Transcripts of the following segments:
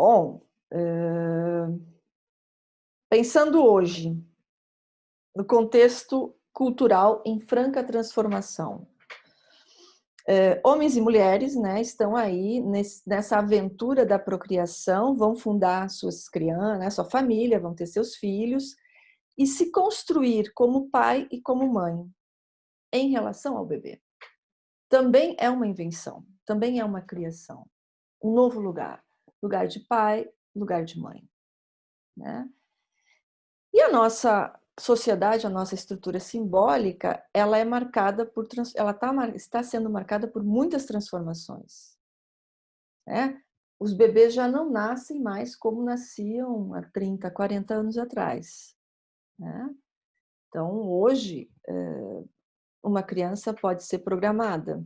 Bom, pensando hoje, no contexto cultural em franca transformação, homens e mulheres, né, estão aí nessa aventura da procriação, vão fundar suas crianças, né, sua família, vão ter seus filhos, e se construir como pai e como mãe em relação ao bebê. Também é uma invenção, também é uma criação. Um novo lugar, lugar de pai, lugar de mãe, né? E a nossa sociedade, a nossa estrutura simbólica, ela é marcada por, está sendo marcada por muitas transformações, né? Os bebês já não nascem mais como nasciam há 30, 40 anos atrás, né? Então, hoje, uma criança pode ser programada,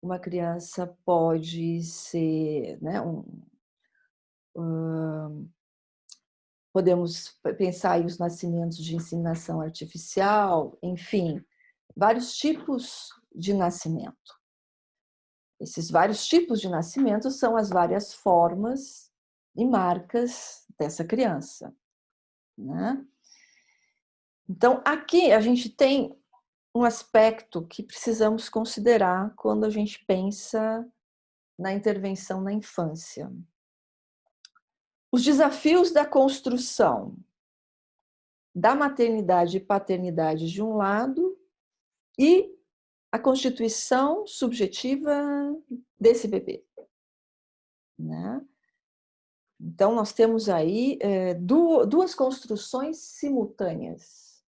uma criança pode ser, né, podemos pensar aí os nascimentos de inseminação artificial, enfim, vários tipos de nascimento. Esses vários tipos de nascimento são as várias formas e marcas dessa criança, né? Então, aqui a gente tem um aspecto que precisamos considerar quando a gente pensa na intervenção na infância. Os desafios da construção da maternidade e paternidade de um lado e a constituição subjetiva desse bebê, né? Então, nós temos aí duas construções simultâneas,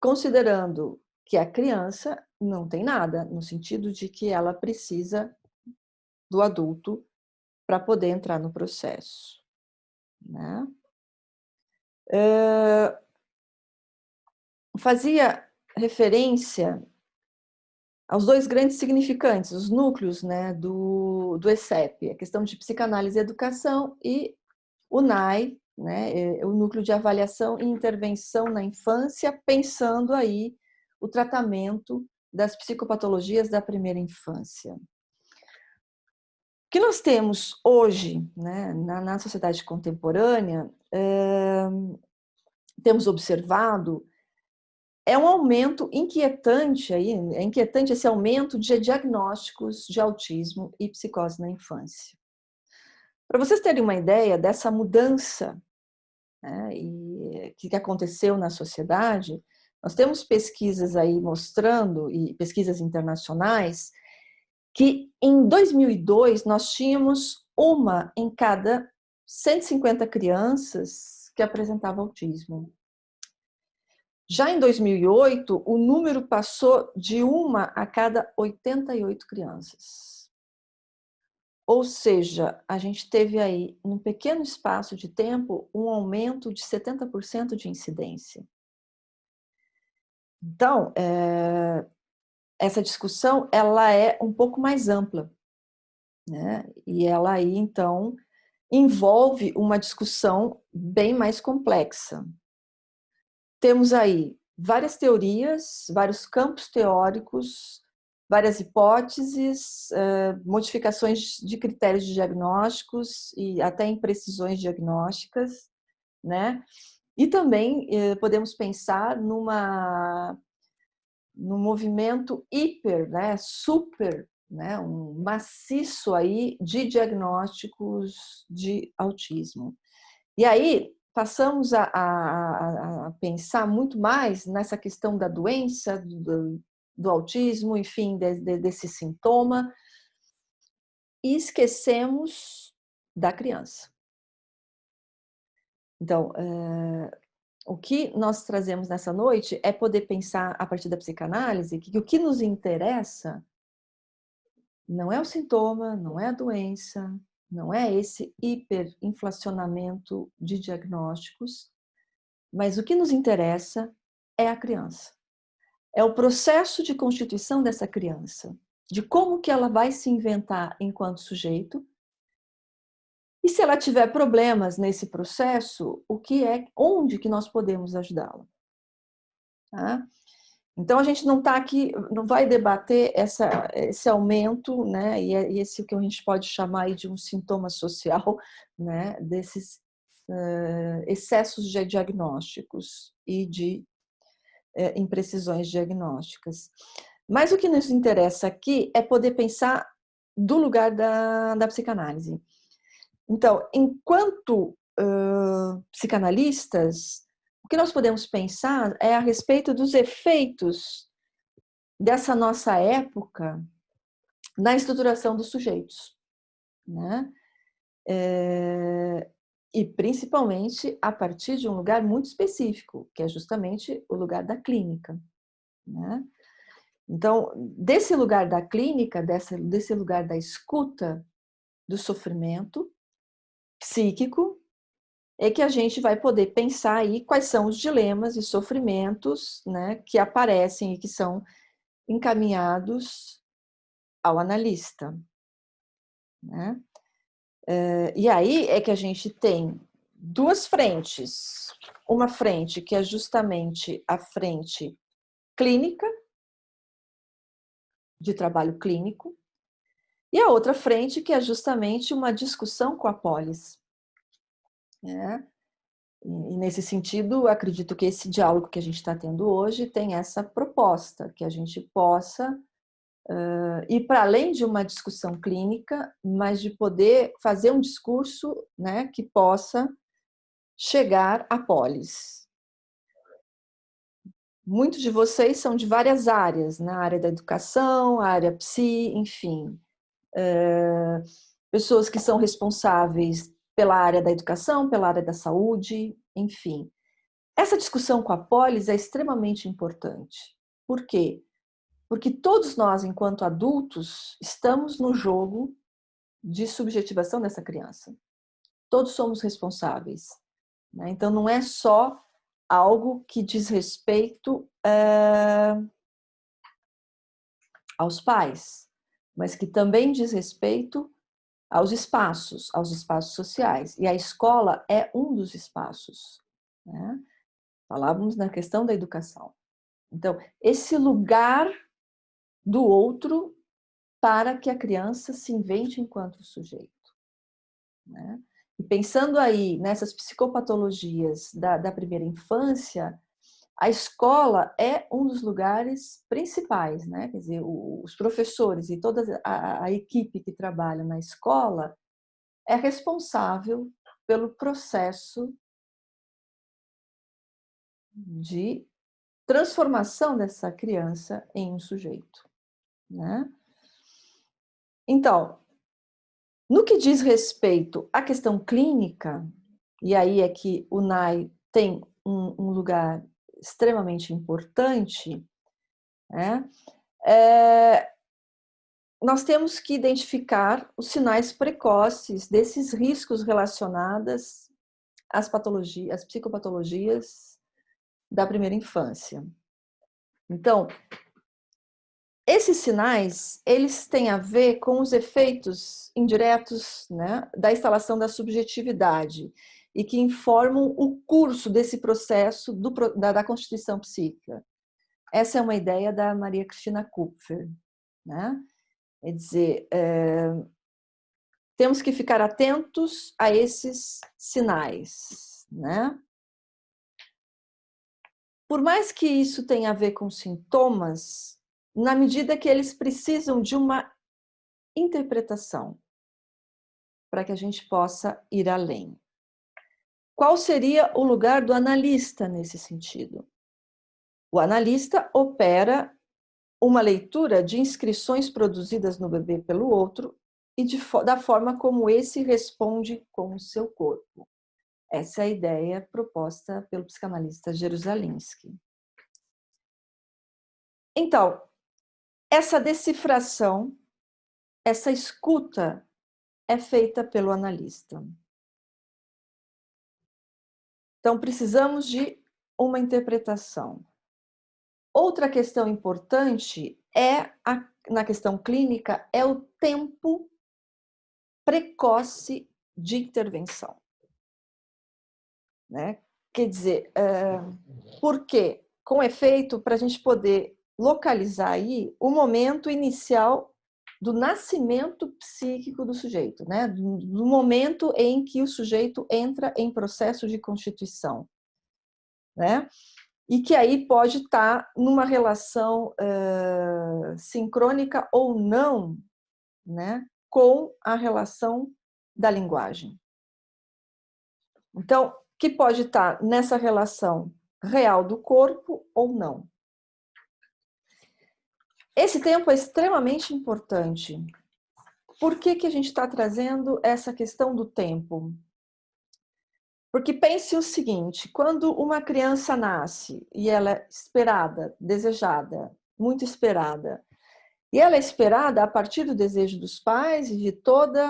considerando que a criança não tem nada, no sentido de que ela precisa do adulto para poder entrar no processo, né? Fazia referência aos dois grandes significantes, os núcleos, né, do ESEP, a questão de psicanálise e educação, e o NAI, né, o núcleo de avaliação e intervenção na infância, pensando aí o tratamento das psicopatologias da primeira infância. O que nós temos hoje, né, na sociedade contemporânea, temos observado um aumento inquietante, é inquietante esse aumento de diagnósticos de autismo e psicose na infância. Para vocês terem uma ideia dessa mudança, né, que aconteceu na sociedade, nós temos pesquisas aí mostrando, e pesquisas internacionais, que em 2002 nós tínhamos uma em cada 150 crianças que apresentava autismo. Já em 2008, o número passou de uma a cada 88 crianças. Ou seja, a gente teve aí, num pequeno espaço de tempo, um aumento de 70% de incidência. Então, essa discussão ela é um pouco mais ampla, né? E ela aí, então, envolve uma discussão bem mais complexa. Temos aí várias teorias, vários campos teóricos, várias hipóteses, modificações de critérios de diagnósticos e até imprecisões diagnósticas, né? E também podemos pensar num movimento hiper, né, super, né, um maciço aí de diagnósticos de autismo. E aí passamos a pensar muito mais nessa questão da doença, do autismo, enfim, desse sintoma, e esquecemos da criança. Então, o que nós trazemos nessa noite é poder pensar, a partir da psicanálise, que o que nos interessa não é o sintoma, não é a doença, não é esse hiperinflacionamento de diagnósticos, mas o que nos interessa é a criança. É o processo de constituição dessa criança, de como que ela vai se inventar enquanto sujeito. E se ela tiver problemas nesse processo, onde que nós podemos ajudá-la? Tá? Então, a gente não está aqui, não vai debater esse aumento, né, e esse que a gente pode chamar aí de um sintoma social, né, desses excessos de diagnósticos e de imprecisões diagnósticas. Mas o que nos interessa aqui é poder pensar do lugar da psicanálise. Então, enquanto psicanalistas, o que nós podemos pensar é a respeito dos efeitos dessa nossa época na estruturação dos sujeitos, né? E principalmente a partir de um lugar muito específico, que é justamente o lugar da clínica, né? Então, desse lugar da clínica, desse lugar da escuta do sofrimento psíquico, é que a gente vai poder pensar aí quais são os dilemas e sofrimentos, né, que aparecem e que são encaminhados ao analista, né? E aí é que a gente tem duas frentes. Uma frente que é justamente a frente clínica, de trabalho clínico, e a outra frente que é justamente uma discussão com a polis, né? E nesse sentido, acredito que esse diálogo que a gente está tendo hoje tem essa proposta, que a gente possa ir para além de uma discussão clínica, mas de poder fazer um discurso, né, que possa chegar à polis. Muitos de vocês são de várias áreas, na área da educação, área psi, enfim. Pessoas que são responsáveis pela área da educação, pela área da saúde, enfim. Essa discussão com a polis é extremamente importante. Por quê? Porque todos nós, enquanto adultos, estamos no jogo de subjetivação dessa criança. Todos somos responsáveis, né? Então, não é só algo que diz respeito aos pais, mas que também diz respeito aos espaços sociais. E a escola é um dos espaços, né? Falávamos na questão da educação. Então, esse lugar do outro para que a criança se invente enquanto sujeito, né? E pensando aí nessas psicopatologias da primeira infância, a escola é um dos lugares principais, né? Quer dizer, os professores e toda a equipe que trabalha na escola é responsável pelo processo de transformação dessa criança em um sujeito, né? Então, no que diz respeito à questão clínica, e aí é que o NAI tem um lugar extremamente importante, né? Nós temos que identificar os sinais precoces desses riscos relacionados às patologias, às psicopatologias da primeira infância. Então, esses sinais, eles têm a ver com os efeitos indiretos, né, da instalação da subjetividade e que informam o curso desse processo da constituição psíquica. Essa é uma ideia da Maria Cristina Kupfer, né? Quer dizer, temos que ficar atentos a esses sinais, né? Por mais que isso tenha a ver com sintomas, na medida que eles precisam de uma interpretação para que a gente possa ir além. Qual seria o lugar do analista nesse sentido? O analista opera uma leitura de inscrições produzidas no bebê pelo outro e da forma como esse responde com o seu corpo. Essa é a ideia proposta pelo psicanalista Jerusalimsky. Então, essa decifração, essa escuta é feita pelo analista. Então, precisamos de uma interpretação. Outra questão importante na questão clínica, é o tempo precoce de intervenção, né? Quer dizer, por quê? com efeito para a gente poder localizar aí o momento inicial do nascimento psíquico do sujeito, né? Do momento em que o sujeito entra em processo de constituição, né? E que aí pode estar numa relação sincrônica ou não, né? Com a relação da linguagem. Então, que pode estar nessa relação real do corpo ou não. Esse tempo é extremamente importante. Por que a gente está trazendo essa questão do tempo? Porque pense o seguinte, quando uma criança nasce e ela é esperada, desejada, muito esperada, e ela é esperada a partir do desejo dos pais e de toda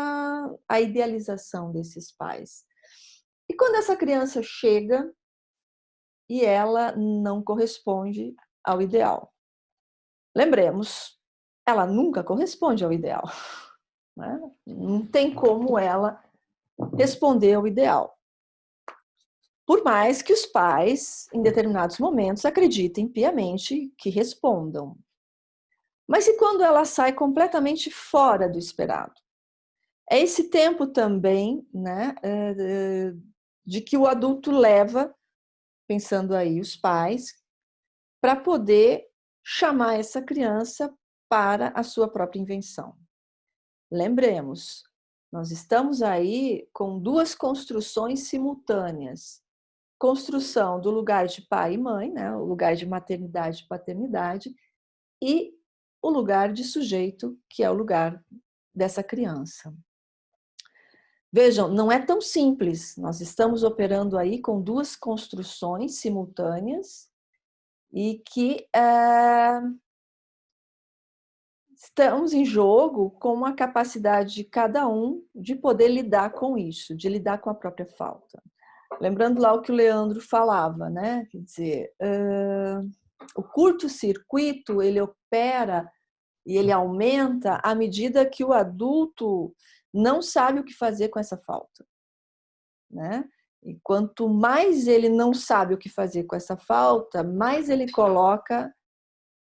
a idealização desses pais. E quando essa criança chega e ela não corresponde ao ideal. Lembremos, ela nunca corresponde ao ideal, né? Não tem como ela responder ao ideal. Por mais que os pais, em determinados momentos, acreditem piamente que respondam. Mas e quando ela sai completamente fora do esperado? É esse tempo também, né, de que o adulto leva, pensando aí os pais, para poder chamar essa criança para a sua própria invenção. Lembremos, nós estamos aí com duas construções simultâneas. Construção do lugar de pai e mãe, né? O lugar de maternidade e paternidade, e o lugar de sujeito, que é o lugar dessa criança. Vejam, não é tão simples. Nós estamos operando aí com duas construções simultâneas e que estamos em jogo com a capacidade de cada um de poder lidar com isso, de lidar com a própria falta. Lembrando lá o que o Leandro falava, né? Quer dizer, o curto-circuito, ele opera e ele aumenta à medida que o adulto não sabe o que fazer com essa falta, né? E quanto mais ele não sabe o que fazer com essa falta, mais ele coloca